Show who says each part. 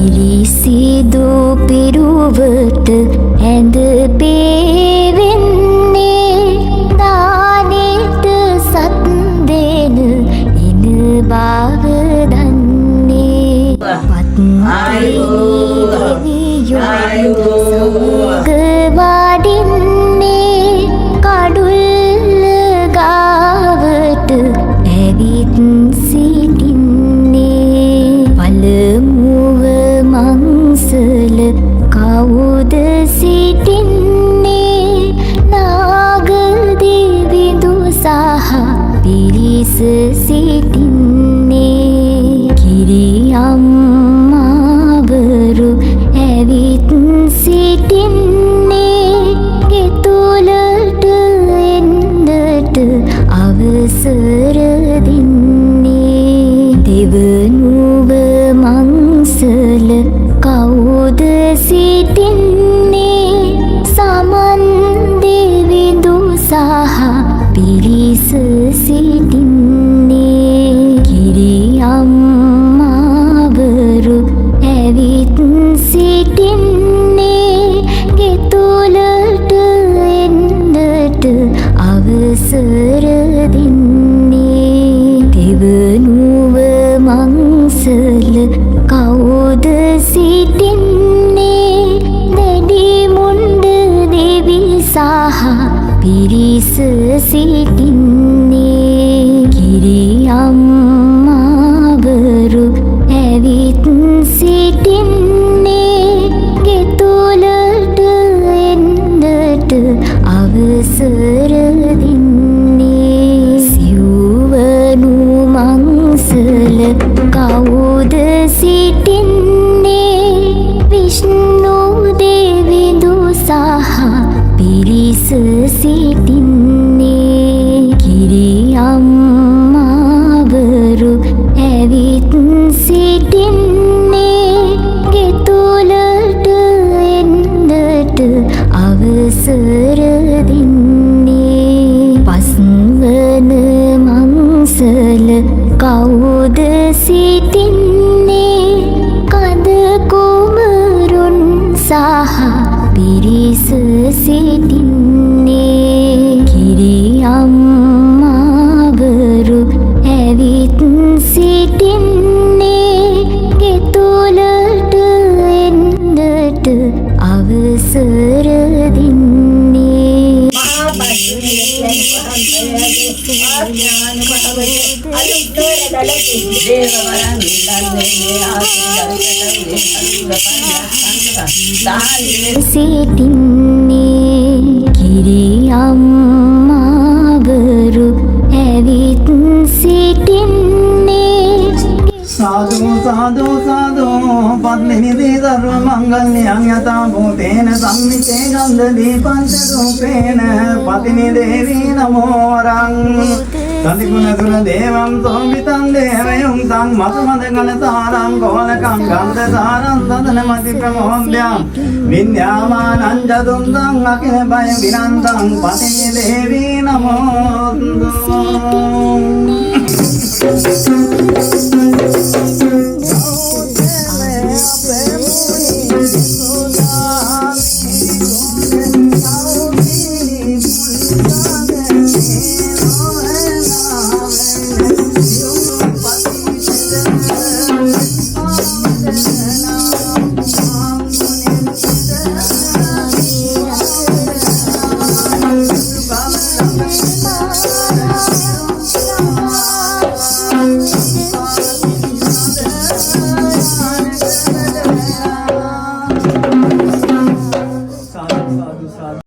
Speaker 1: පිරිසිදු පිරුවට ඇඳ පේවෙන්නේ දානෙට සත් දෙන ඉන බව දන්නේ සමග වඩින්නේ කඩුල්ල ගාවට ඇවිත් සිටින්නේ පළමුව මංසල කවුද සිටින්නේ නාගදෙවිඳු සහ පිරිස සිටින්නේ කිරියම්මාවරු ඇවිත් සිටින්නේ ගෙතුලට එන්නට අවසර දෙන්නේ දෙවනුව මංසල කවුද සිටින්නේ සමන් දෙවිඳු සහ පිරිස සිටින්නේ කිරියම්මාවරු ඇවිත් සිටින්නේ ගෙතුලට එන්නට අවසර දෙන්නේ දෙවනුව මංසල කවුද සිටින්නේ දැඩි මුණ්ඩ දෙවි සහ පිරිස සිටින්නේ කිරියම්මාවරු ඇවිත් සිටින්නේ ගෙතුලට එන්නට අවසර දෙන්නේ සිව්වනු මංසල කවුද සිටින්නේ විෂ්ණු දෙවිඳු සහ පිරිස සිටින්නේ කිරියම්මාවරු ඇවිත් සිටින්නේ ගෙතුලට එන්නට අවසර දෙන්නේ පස්වන මංසල කවුද සිටින්නේ කඳ කුමරුන් සහ පිරිස සිටින්නේ කිරියම්මාවරු ඇවිත් සිටින්නේ ගෙතුලට එන්නට අවසර දෙන්නේ සිටින්නේ කිරියම්මාවරු ඇවිත් සිටින්නේ
Speaker 2: साधु साधु साधु पद्मिनी सर्व मंगल्यं यथा भूतेन संविते गन्धदीपंचरूपेण पतिनी देवी नमोरं कतिगुणगुण देवं सोमितं देवयुं तं मतमदगणतारं गोलकं गन्धसारं सदनमति प्रमोद्यं विद्यामानं चतुर्दं अखिल भय विनन्तं पतिनी देवी नमोस्तु